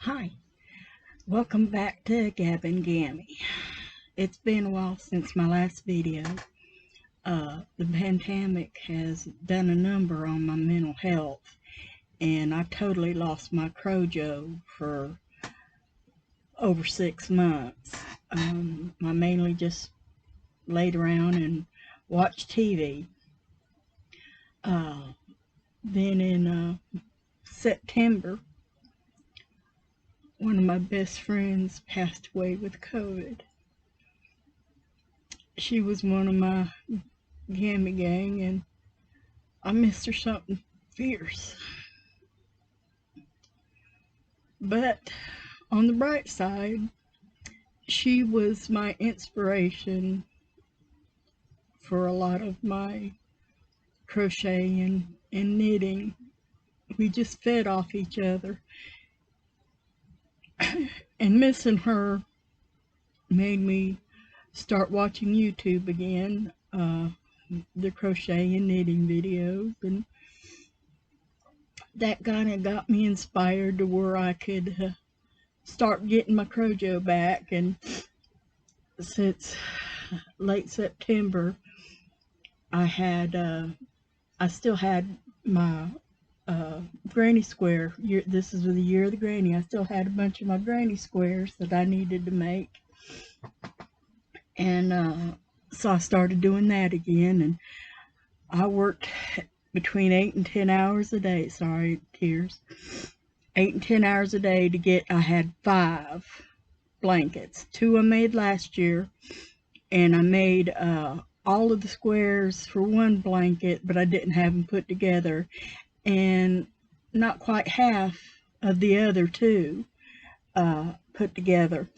Hi, welcome back to Gab and Gammy. It's been a while since my last video. The pandemic has done a number on my mental health, and I totally lost my crojo for over 6 months. I mainly just laid around and watched TV. Then in September, one of my best friends passed away with COVID. She was one of my Gammy gang, and I missed her something fierce. But on the bright side, she was my inspiration for a lot of my crocheting and knitting. We just fed off each other. And missing her made me start watching YouTube again, the crochet and knitting videos, and that kind of got me inspired to where I could start getting my crojo back. And since late September, I still had my granny square. This is the year of the granny. I still had a bunch of my granny squares that I needed to make, and so I started doing that again. And I worked between 8 and 10 hours a day. Sorry, tears. 8 and 10 hours a day to get. I had 5 blankets. 2 I made last year, and I made all of the squares for 1 blanket, but I didn't have them put together, and not quite half of the other 2 put together,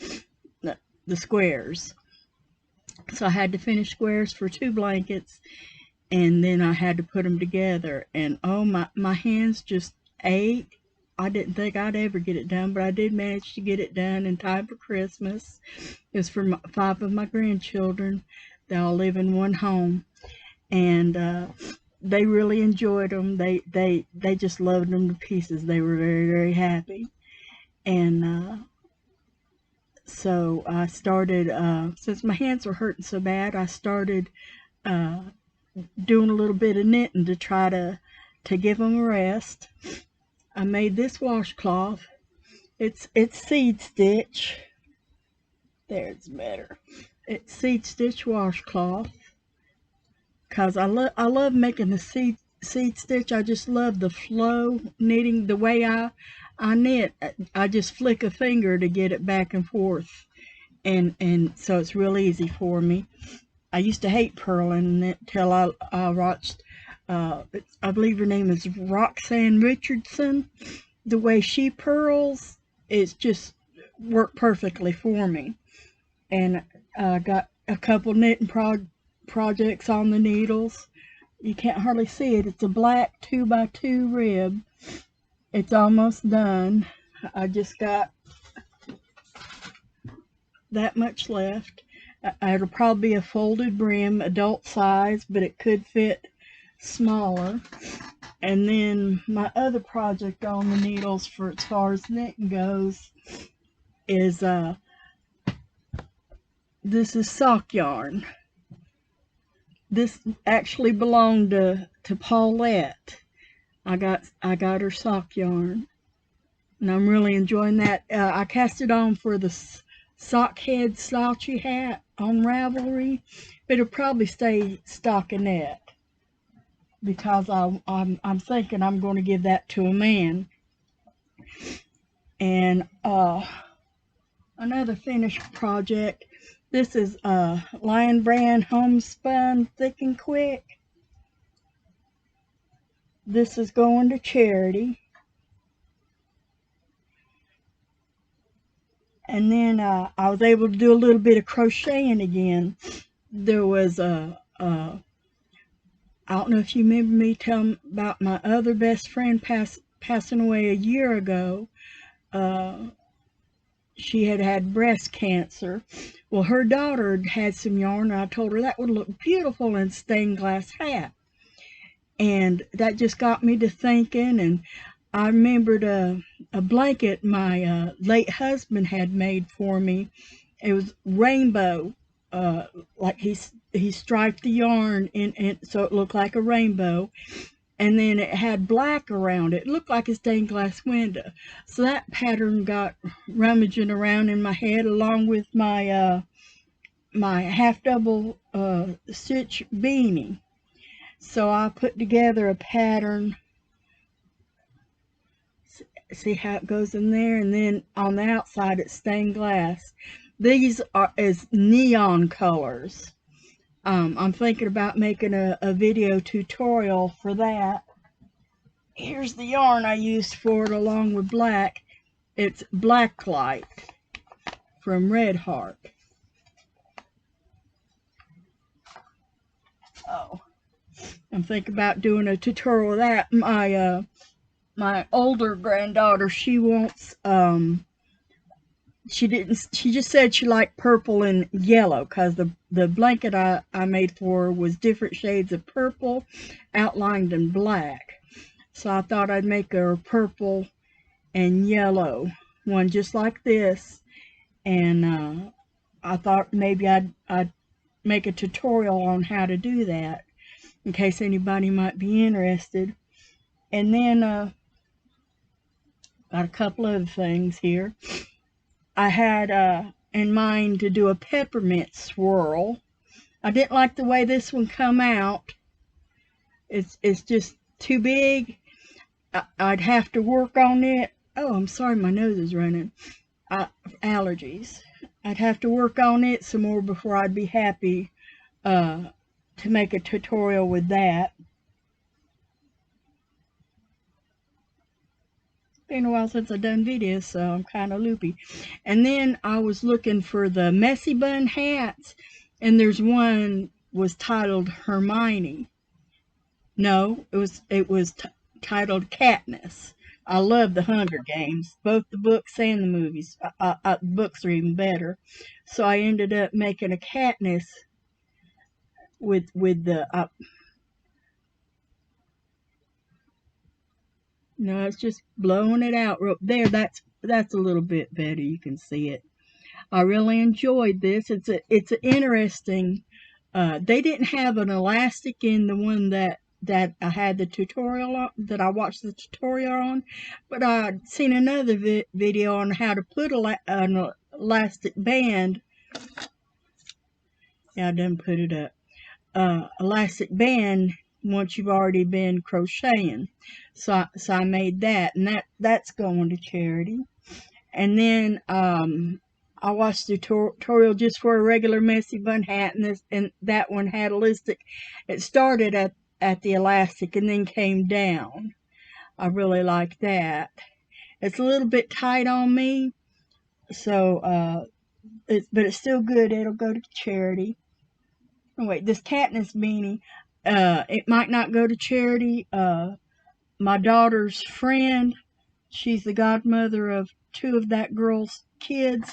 the squares. So I had to finish squares for 2 blankets, and then I had to put them together, and oh, my hands just ached. I didn't think I'd ever get it done, but I did manage to get it done in time for Christmas. It was for 5 of my grandchildren. They all live in one home, and they really enjoyed them. They just loved them to pieces. They were very, very happy. And so I started, since my hands were hurting so bad, I started doing a little bit of knitting to try to give them a rest. I made this washcloth. It's seed stitch. There, it's better. It's seed stitch washcloth, because I love making the seed stitch. I just love the flow knitting. The way I knit, I just flick a finger to get it back and forth, and so it's real easy for me. I used to hate purling until I watched, I believe her name is Roxanne Richardson. The way she purls, it's just worked perfectly for me. And I got a couple knitting projects on the needles. You can't hardly see it. It's a black 2x2 rib. It's almost done. I just got that much left. It'll probably be a folded brim, adult size, but it could fit smaller. And then my other project on the needles, for as far as knitting goes, is this is sock yarn. This actually belonged to Paulette. I got her sock yarn, and I'm really enjoying that. I cast it on for the sock head slouchy hat on Ravelry, but it'll probably stay stockinette, because I'm thinking I'm going to give that to a man. And another finished project. This is Lion Brand Homespun Thick and Quick. This is going to charity. And then I was able to do a little bit of crocheting again. There was I don't know if you remember me telling about my other best friend passing away a year ago. She had breast cancer. Well, her daughter had some yarn, and I told her that would look beautiful in a stained glass hat. And that just got me to thinking, and I remembered a blanket my late husband had made for me. It was rainbow, like he striped the yarn in so it looked like a rainbow, and then it had black around it. It looked like a stained glass window. So that pattern got rummaging around in my head, along with my half double stitch beanie. So I put together a pattern. See how it goes in there, and then on the outside it's stained glass. These are as neon colors. I'm thinking about making a video tutorial for that. Here's the yarn I used for it, along with black. It's Blacklight from Red Heart. Oh, I'm thinking about doing a tutorial of that. My older granddaughter, she wants she just said she liked purple and yellow, because the blanket I made for her was different shades of purple outlined in black. So I thought I'd make her a purple and yellow one just like this, and I thought maybe I'd make a tutorial on how to do that in case anybody might be interested. And then got a couple other things here. I had in mind to do a peppermint swirl. I didn't like the way this one come out. It's just too big. I'd have to work on it. Oh, I'm sorry, my nose is running. Allergies. I'd have to work on it some more before I'd be happy to make a tutorial with that. It's been a while since I've done videos, so I'm kind of loopy. And then I was looking for the messy bun hats, and there's one was titled Hermione. No, it was titled Katniss. I love the Hunger Games, both the books and the movies. The books are even better. So I ended up making a Katniss with the no, it's just blowing it out there. That's a little bit better. You can see it. I really enjoyed this. It's an interesting. They didn't have an elastic in the one that I had the tutorial on, that I watched the tutorial on, but I'd seen another video on how to put an elastic band. Yeah, I done put it up. Elastic band once you've already been crocheting. So I made that, and that's going to charity. And then I watched the tutorial just for a regular messy bun hat, and that one had elastic. It started at the elastic and then came down. I really like that. It's a little bit tight on me, so but it's still good. It'll go to charity. Oh, wait, this Katniss beanie, it might not go to charity. My daughter's friend, she's the godmother of two of that girl's kids.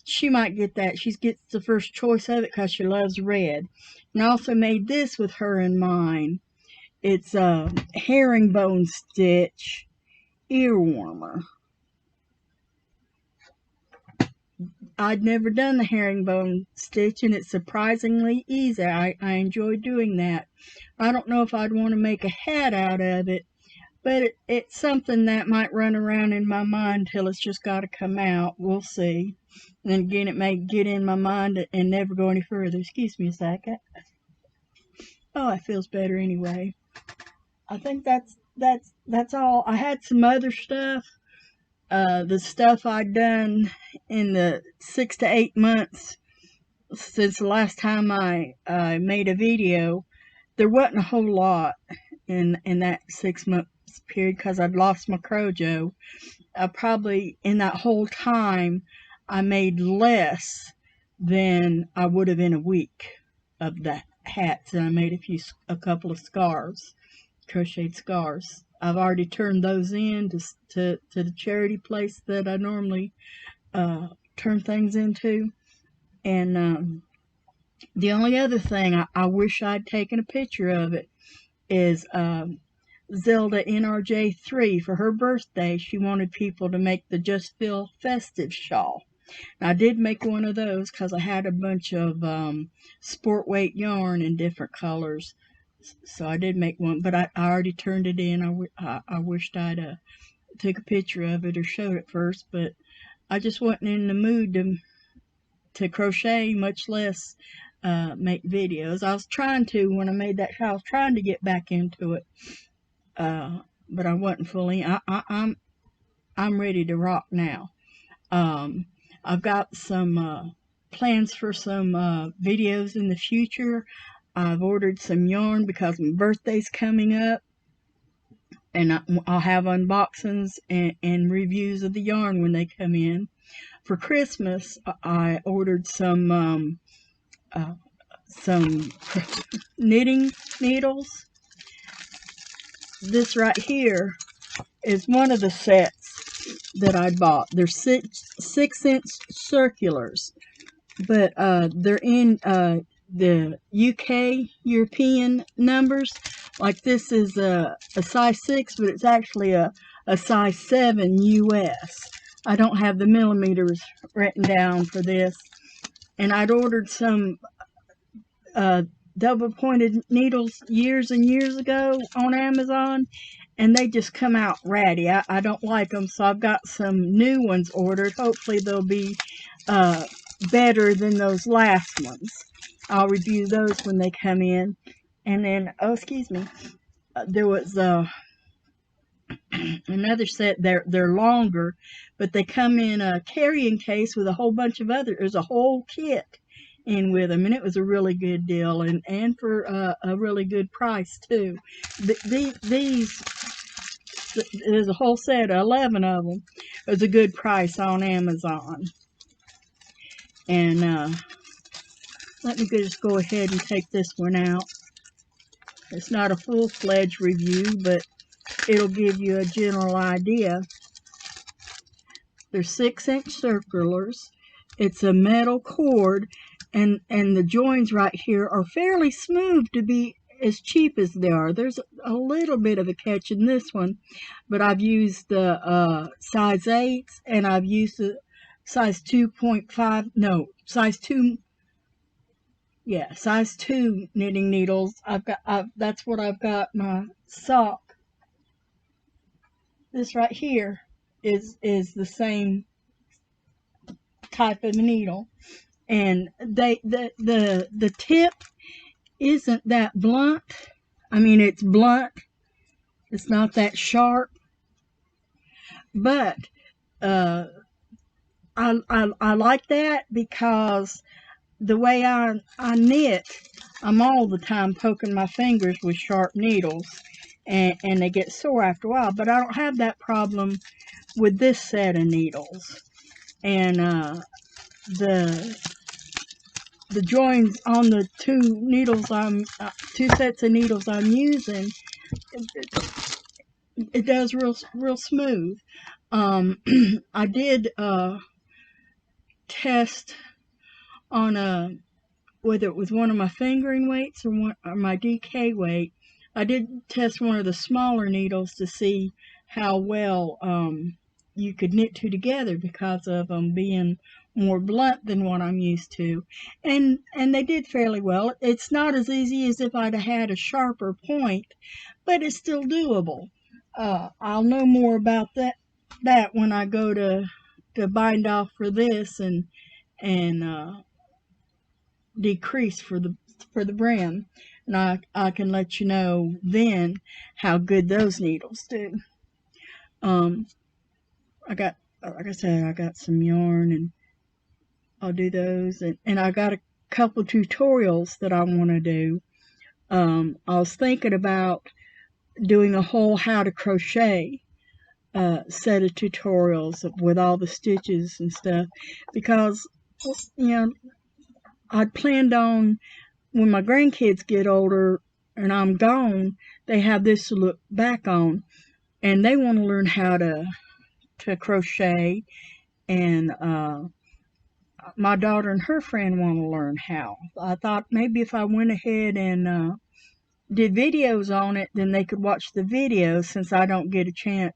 She might get that. She gets the first choice of it because she loves red. And I also made this with her in mind. It's a herringbone stitch ear warmer. I'd never done the herringbone stitch, and it's surprisingly easy. I enjoy doing that. I don't know if I'd want to make a hat out of it, but it's something that might run around in my mind till it's just got to come out. We'll see. And then again, it may get in my mind and never go any further. Excuse me a second. Oh, it feels better anyway. I think that's all. I had some other stuff. The stuff I'd done in the 6 to 8 months since the last time I made a video, there wasn't a whole lot in that 6 month period because I'd lost my Crojo. Probably in that whole time, I made less than I would have in a week of the hats, and I made a couple of scarves, crocheted scarves. I've already turned those in to the charity place that I normally turn things into, and the only other thing I wish I'd taken a picture of it is Zelda NRJ3 for her birthday. She wanted people to make the Just Feel Festive shawl. I did make one of those because I had a bunch of sport weight yarn in different colors. So I did make one, but I already turned it in. I wished I'd took a picture of it or showed it first, but I just wasn't in the mood to crochet, much less make videos. I was trying to when I made that shawl. I was trying to get back into it, but I wasn't fully. I'm ready to rock now. I've got some plans for some videos in the future. I've ordered some yarn because my birthday's coming up, and I'll have unboxings and reviews of the yarn when they come in. For Christmas, I ordered some knitting needles. This right here is one of the sets that I bought. They're 6-inch circulars, but they're in the UK European numbers. Like this is a size 6, but it's actually a size 7 US. I don't have the millimeters written down for this. And I'd ordered some double pointed needles years and years ago on Amazon, and they just come out ratty. I don't like them, so I've got some new ones ordered. Hopefully they'll be better than those last ones. I'll review those when they come in. And then, oh, excuse me, there was another set. They're longer, but they come in a carrying case with a whole bunch of other. There's a whole kit in with them, and it was a really good deal, and for a really good price too. These, there's a whole set, 11 of them. It was a good price on Amazon. And let me just go ahead and take this one out. It's not a full-fledged review, but it'll give you a general idea. They're 6-inch circulars. It's a metal cord, and the joins right here are fairly smooth to be as cheap as they are. There's a little bit of a catch in this one, but I've used the size 8s, and I've used the size 2.5, no, size 2, yeah, size 2 knitting needles. That's what I've got my sock. This right here is the same type of needle, and the tip isn't that blunt. I mean, it's blunt. It's not that sharp, but I like that because the way I knit, I'm all the time poking my fingers with sharp needles, and they get sore after a while. But I don't have that problem with this set of needles, and the joins on the two sets of needles I'm using, it does real smooth. I did test on whether it was one of my fingering weights or my DK weight. I did test one of the smaller needles to see how well you could knit two together because of them being more blunt than what I'm used to, and they did fairly well. It's not as easy as if I'd had a sharper point, but it's still doable. I'll know more about that when I go to bind off for this and decrease for the brim, and I can let you know then how good those needles do. I got, like I said, I got some yarn, and I'll do those, and I got a couple tutorials that I want to do. I was thinking about doing a whole how to crochet set of tutorials with all the stitches and stuff, because I'd planned on when my grandkids get older and I'm gone, they have this to look back on, and they want to learn how to crochet, and my daughter and her friend want to learn how. I thought maybe if I went ahead and did videos on it, then they could watch the videos, since I don't get a chance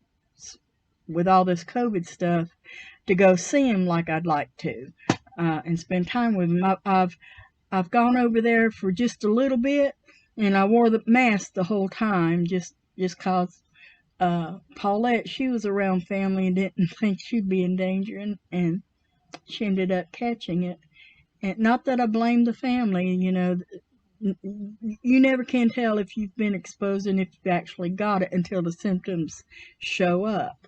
with all this COVID stuff to go see them like I'd like to, and spend time with them. I've gone over there for just a little bit, and I wore the mask the whole time, just cause Paulette, she was around family and didn't think she'd be in danger, and she ended up catching it. And not that I blame the family, you know, you never can tell if you've been exposed and if you've actually got it until the symptoms show up.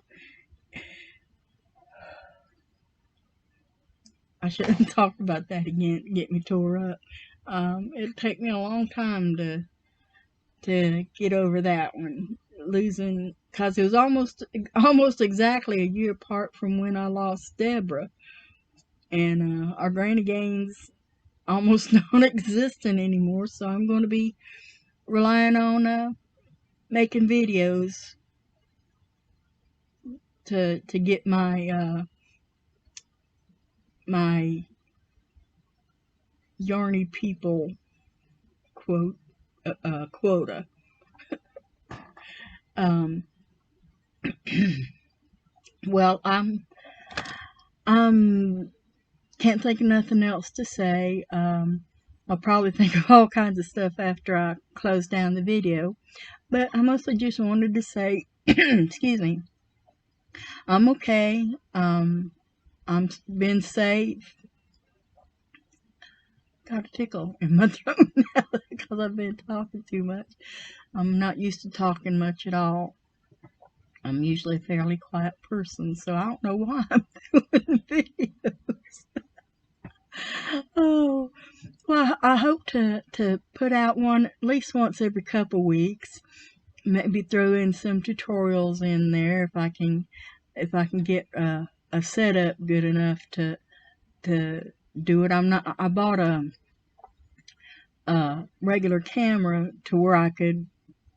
I shouldn't talk about that again, get me tore up. It'll take me a long time to get over that one. Losing, because it was almost exactly a year apart from when I lost Deborah, and our Granny Gaines almost non-existent anymore. So I'm going to be relying on making videos to get my my Yarny people quota. Well, can't think of nothing else to say. I'll probably think of all kinds of stuff after I close down the video. But I mostly just wanted to say, excuse me, I'm okay. I'm been safe. Got a tickle in my throat now because I've been talking too much. I'm not used to talking much at all. I'm usually a fairly quiet person, so I don't know why I'm doing videos. Oh, well, I hope to put out one at least once every couple weeks. Maybe throw in some tutorials in there if I can get a setup good enough to do it. I bought a regular camera to where I could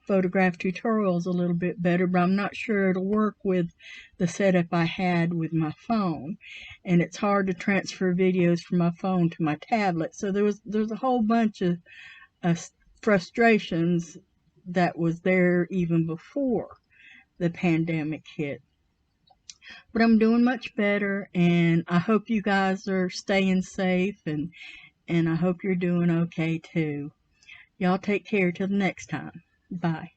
photograph tutorials a little bit better, but I'm not sure it'll work with the setup I had with my phone, and it's hard to transfer videos from my phone to my tablet. So there's a whole bunch of frustrations that was there even before the pandemic hit. But I'm doing much better, and I hope you guys are staying safe, and I hope you're doing okay too. Y'all take care till the next time. Bye.